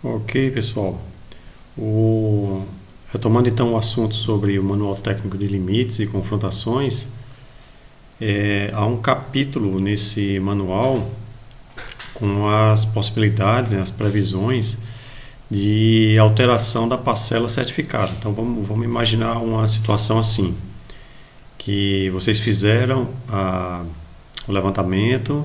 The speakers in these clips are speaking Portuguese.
Ok, pessoal. Retomando então o assunto sobre o Manual Técnico de Limites e Confrontações, há um capítulo nesse manual com as possibilidades, né, as previsões de alteração da parcela certificada. Então vamos imaginar uma situação assim, que vocês fizeram o levantamento,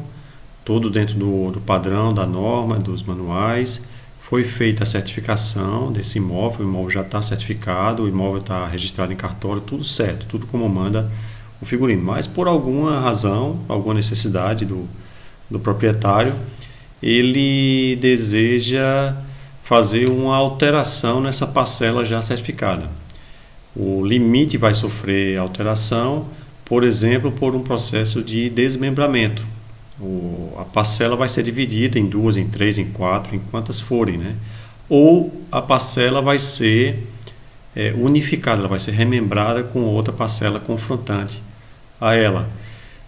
tudo dentro do padrão, da norma, dos manuais. Foi feita a certificação desse imóvel, o imóvel já está certificado, o imóvel está registrado em cartório, tudo certo, tudo como manda o figurino. Mas por alguma razão, alguma necessidade do proprietário, ele deseja fazer uma alteração nessa parcela já certificada. O limite vai sofrer alteração, por exemplo, por um processo de desmembramento. A parcela vai ser dividida em duas, em três, em quatro, em quantas forem, né? Ou a parcela vai ser unificada, ela vai ser remembrada com outra parcela confrontante a ela.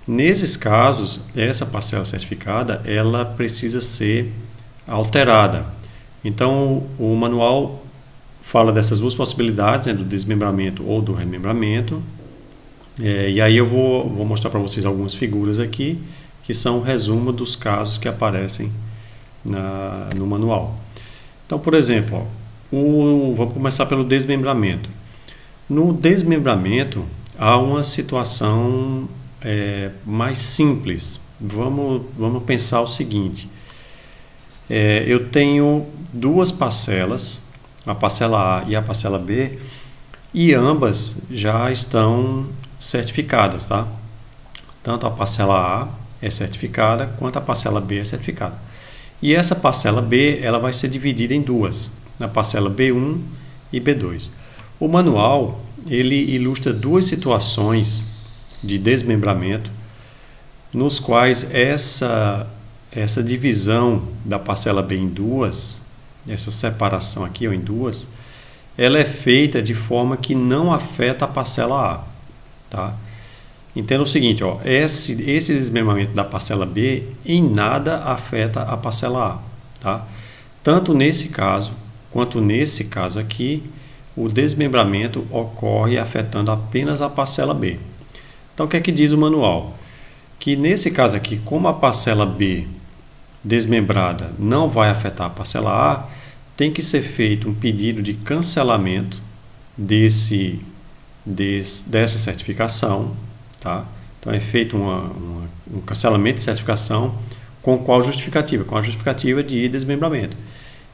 Nesses casos, essa parcela certificada, ela precisa ser alterada. Então, o manual fala dessas duas possibilidades, né, do desmembramento ou do remembramento. E aí eu vou mostrar para vocês algumas figuras aqui, que são um resumo dos casos que aparecem no manual. Então, por exemplo, vamos começar pelo desmembramento. No desmembramento, há uma situação mais simples. Vamos pensar o seguinte. Eu tenho duas parcelas, a parcela A e a parcela B, e ambas já estão certificadas, tá? Tanto a parcela A é certificada, quanto a parcela B é certificada. E essa parcela B, ela vai ser dividida em duas, na parcela B1 e B2. O manual, ele ilustra duas situações de desmembramento, nos quais essa divisão da parcela B em duas, essa separação aqui ó, em duas, ela é feita de forma que não afeta a parcela A, tá? Entenda o seguinte, ó, esse desmembramento da parcela B em nada afeta a parcela A. Tá? Tanto nesse caso, quanto nesse caso aqui, o desmembramento ocorre afetando apenas a parcela B. Então, o que é que diz o manual? Que nesse caso aqui, como a parcela B desmembrada não vai afetar a parcela A, tem que ser feito um pedido de cancelamento dessa certificação. Tá? Então é feito um cancelamento de certificação com qual justificativa? Com a justificativa de desmembramento.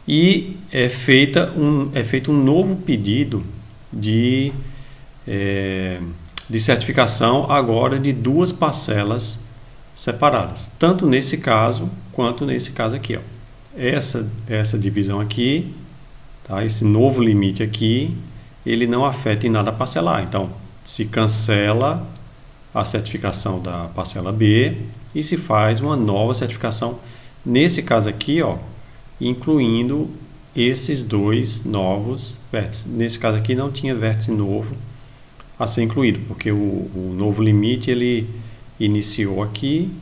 E é feito um novo pedido de certificação agora de duas parcelas separadas, tanto nesse caso quanto nesse caso aqui. Ó. Essa divisão aqui, tá? Esse novo limite aqui, ele não afeta em nada a parcela A. Então, se cancela a certificação da parcela B e se faz uma nova certificação, nesse caso aqui, ó, incluindo esses dois novos vértices. Nesse caso aqui não tinha vértice novo a ser incluído, porque o novo limite ele iniciou aqui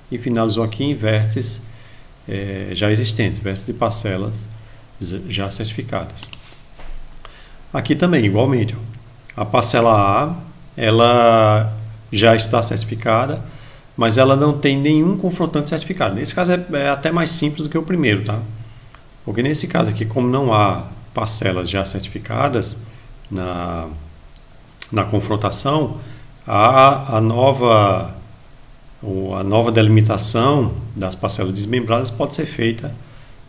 e finalizou aqui em vértices já existentes, vértices de parcelas já certificadas. Aqui também, igualmente, ó, a parcela A, ela já está certificada, mas ela não tem nenhum confrontante certificado. Nesse caso é até mais simples do que o primeiro, tá? Porque nesse caso aqui, como não há parcelas já certificadas na confrontação, a nova delimitação das parcelas desmembradas pode ser feita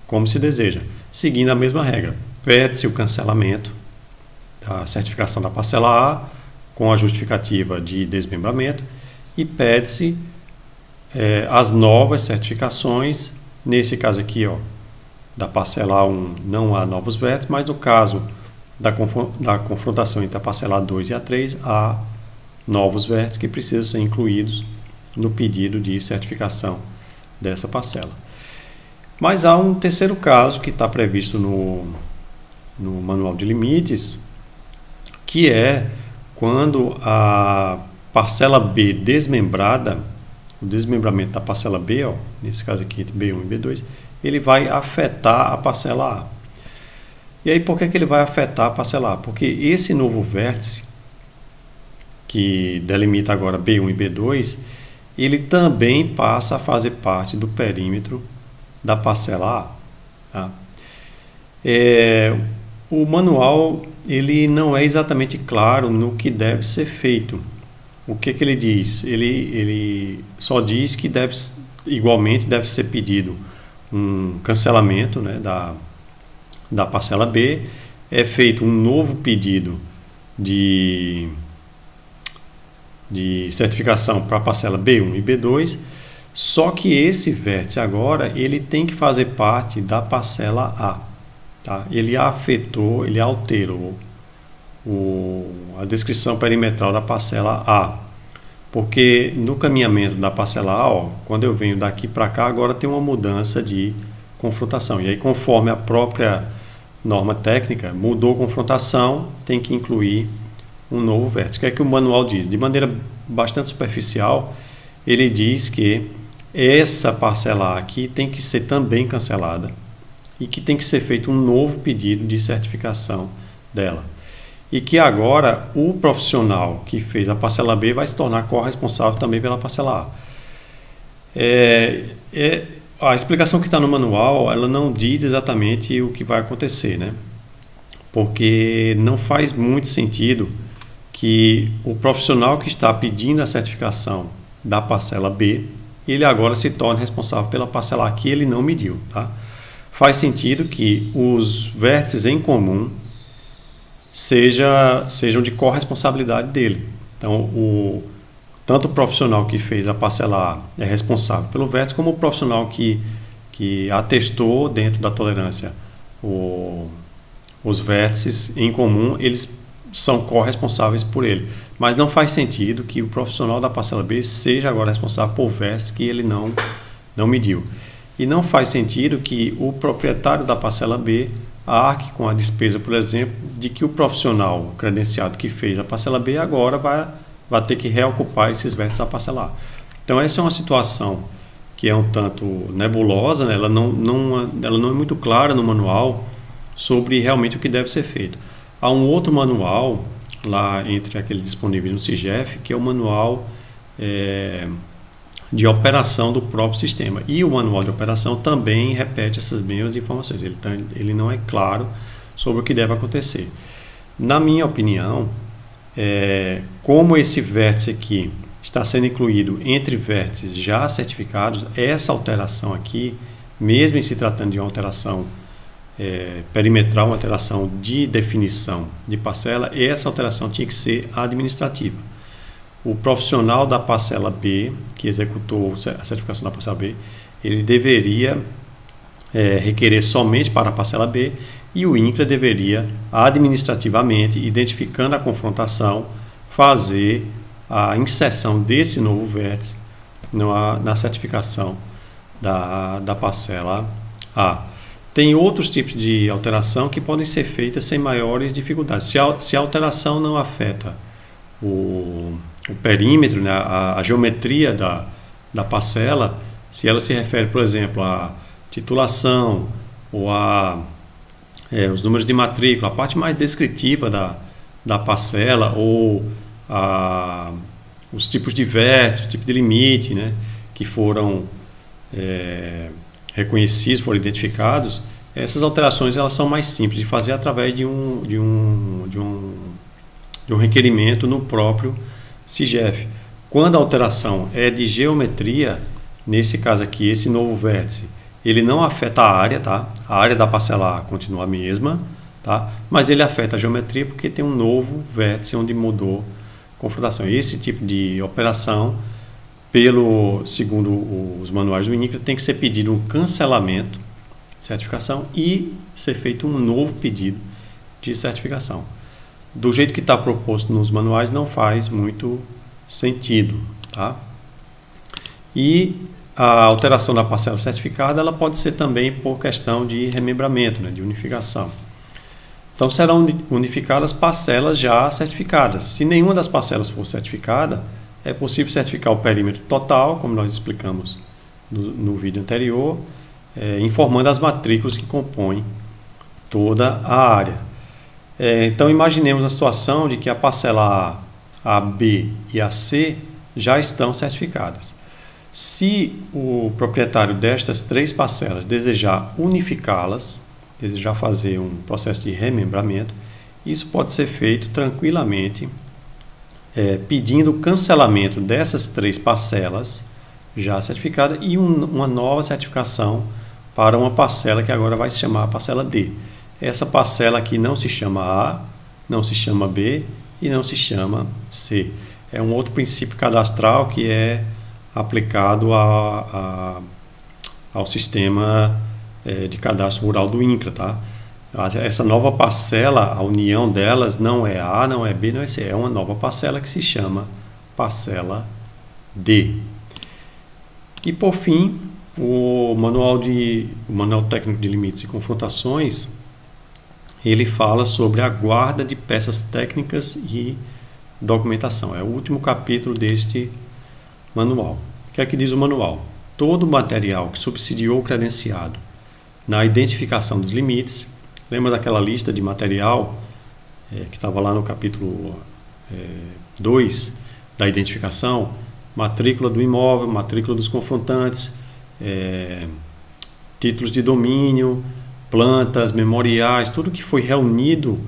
como se deseja, seguindo a mesma regra. Pede-se o cancelamento da certificação da parcela A com a justificativa de desmembramento e pede-se as novas certificações. Nesse caso aqui, ó, da parcela A1 não há novos vértices, mas no caso da confrontação entre a parcela A2 e A3 há novos vértices que precisam ser incluídos no pedido de certificação dessa parcela. Mas há um terceiro caso que está previsto no Manual de Limites, que é quando a parcela B desmembrada, o desmembramento da parcela B, ó, nesse caso aqui entre B1 e B2, ele vai afetar a parcela A. E aí por que ele vai afetar a parcela A? Porque esse novo vértice, que delimita agora B1 e B2, ele também passa a fazer parte do perímetro da parcela A. Tá? O manual ele não é exatamente claro no que deve ser feito. O que ele diz? Ele só diz que igualmente deve ser pedido um cancelamento, né, da parcela B, é feito um novo pedido de certificação para a parcela B1 e B2, só que esse vértice agora ele tem que fazer parte da parcela A. Tá? Ele afetou, ele alterou a descrição perimetral da parcela A, porque no caminhamento da parcela A, quando eu venho daqui para cá, agora tem uma mudança de confrontação, e aí conforme a própria norma técnica mudou a confrontação, tem que incluir um novo vértice. O que é que o manual diz? De maneira bastante superficial, ele diz que essa parcela A aqui tem que ser também cancelada e que tem que ser feito um novo pedido de certificação dela. E que agora o profissional que fez a parcela B vai se tornar corresponsável também pela parcela A. A explicação que está no manual, ela não diz exatamente o que vai acontecer, né? Porque não faz muito sentido que o profissional que está pedindo a certificação da parcela B, ele agora se torne responsável pela parcela A que ele não mediu, tá? Faz sentido que os vértices em comum sejam de corresponsabilidade dele. Então, tanto o profissional que fez a parcela A é responsável pelo vértice, como o profissional que atestou dentro da tolerância os vértices em comum, eles são corresponsáveis por ele. Mas não faz sentido que o profissional da parcela B seja agora responsável por vértice que ele não mediu. E não faz sentido que o proprietário da parcela B arque com a despesa, por exemplo, de que o profissional credenciado que fez a parcela B agora vai ter que reocupar esses vértices da parcela A. Então essa é uma situação que é um tanto nebulosa, né? Ela não é muito clara no manual sobre realmente o que deve ser feito. Há um outro manual lá entre aquele disponível no CIGEF, que é o manual de operação do próprio sistema. E o manual de operação também repete essas mesmas informações. Ele não é claro sobre o que deve acontecer. Na minha opinião, como esse vértice aqui está sendo incluído entre vértices já certificados, essa alteração aqui, mesmo em se tratando de uma alteração perimetral, uma alteração de definição de parcela, essa alteração tinha que ser administrativa. O profissional da parcela B, que executou a certificação da parcela B, ele deveria requerer somente para a parcela B, e o INCRA deveria, administrativamente, identificando a confrontação, fazer a inserção desse novo vértice na certificação da parcela A. Tem outros tipos de alteração que podem ser feitas sem maiores dificuldades. Se a alteração não afeta o perímetro, né, a geometria da parcela, se ela se refere, por exemplo, à titulação ou os números de matrícula, a parte mais descritiva da parcela, ou os tipos de vértices, o tipo de limite, né, que foram reconhecidos, foram identificados, essas alterações elas são mais simples de fazer através de um requerimento no próprio CIGEF. Quando a alteração é de geometria, nesse caso aqui, esse novo vértice, ele não afeta a área, tá? A área da parcela A continua a mesma, tá? Mas ele afeta a geometria porque tem um novo vértice onde mudou a confrontação. Esse tipo de operação, segundo os manuais do INCRA, tem que ser pedido um cancelamento de certificação e ser feito um novo pedido de certificação. Do jeito que está proposto nos manuais, não faz muito sentido, tá? E a alteração da parcela certificada, ela pode ser também por questão de remembramento, né, de unificação. Então serão unificadas parcelas já certificadas. Se nenhuma das parcelas for certificada, é possível certificar o perímetro total, como nós explicamos no vídeo anterior, informando as matrículas que compõem toda a área. Então imaginemos a situação de que a parcela A, a B e a C já estão certificadas. Se o proprietário destas 3 parcelas desejar unificá-las, desejar fazer um processo de remembramento, isso pode ser feito tranquilamente, pedindo o cancelamento dessas 3 parcelas já certificadas e uma nova certificação para uma parcela que agora vai se chamar a parcela D. Essa parcela aqui não se chama A, não se chama B e não se chama C. É um outro princípio cadastral que é aplicado ao sistema de cadastro rural do INCRA, tá? Essa nova parcela, a união delas não é A, não é B, não é C, é uma nova parcela que se chama parcela D. E por fim, o manual técnico de limites e confrontações, ele fala sobre a guarda de peças técnicas e documentação. É o último capítulo deste manual. O que é que diz o manual? Todo material que subsidiou o credenciado na identificação dos limites, lembra daquela lista de material que estava lá no capítulo 2 da identificação? Matrícula do imóvel, matrícula dos confrontantes, títulos de domínio, plantas, memoriais, tudo que foi reunido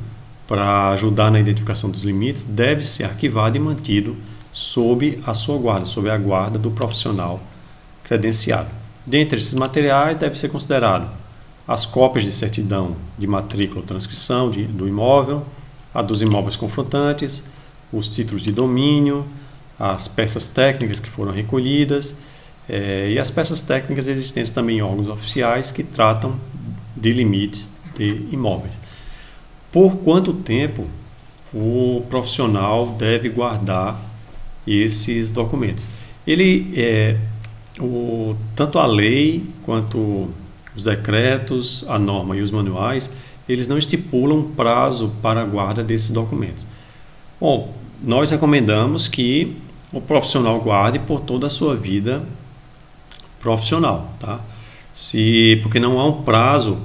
para ajudar na identificação dos limites deve ser arquivado e mantido sob a sua guarda, sob a guarda do profissional credenciado. Dentre esses materiais deve ser considerado as cópias de certidão de matrícula ou transcrição do imóvel, a dos imóveis confrontantes, os títulos de domínio, as peças técnicas que foram recolhidas e as peças técnicas existentes também em órgãos oficiais que tratam de limites de imóveis. Por quanto tempo o profissional deve guardar esses documentos? Tanto a lei quanto os decretos, a norma e os manuais, eles não estipulam prazo para a guarda desses documentos. Bom, nós recomendamos que o profissional guarde por toda a sua vida profissional, tá? Porque não há um prazo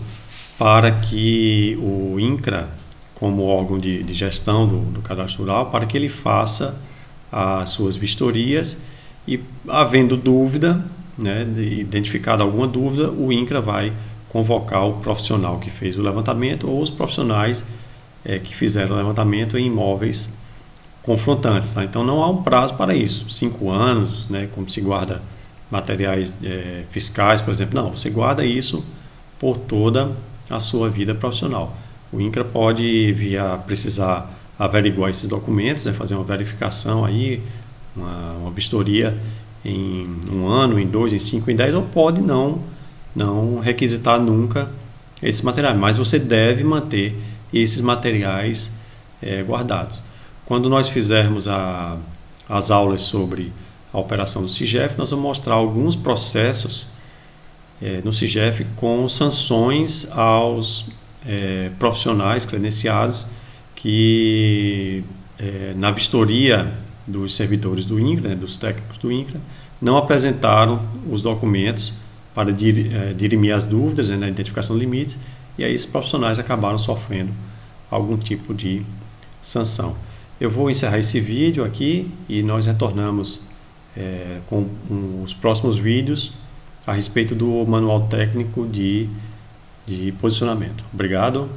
para que o INCRA, como órgão de gestão do cadastro rural, para que ele faça as suas vistorias e, havendo dúvida, né, identificada alguma dúvida, o INCRA vai convocar o profissional que fez o levantamento ou os profissionais que fizeram o levantamento em imóveis confrontantes, tá? Então não há um prazo para isso, 5 anos, né, como se guarda materiais fiscais, por exemplo. Não, você guarda isso por toda a sua vida profissional. O INCRA pode vir a precisar averiguar esses documentos, né, fazer uma verificação aí, uma vistoria em 1 ano, em 2, em 5, em 10, ou pode não requisitar nunca esse material, mas você deve manter esses materiais guardados. Quando nós fizermos as aulas sobre a operação do SIGEF, nós vamos mostrar alguns processos no SIGEF com sanções aos profissionais credenciados que na vistoria dos servidores do INCRA, né, dos técnicos do INCRA, não apresentaram os documentos para dirimir as dúvidas, né, na identificação de limites, e aí esses profissionais acabaram sofrendo algum tipo de sanção. Eu vou encerrar esse vídeo aqui e nós retornamos com os próximos vídeos a respeito do manual técnico de posicionamento. Obrigado.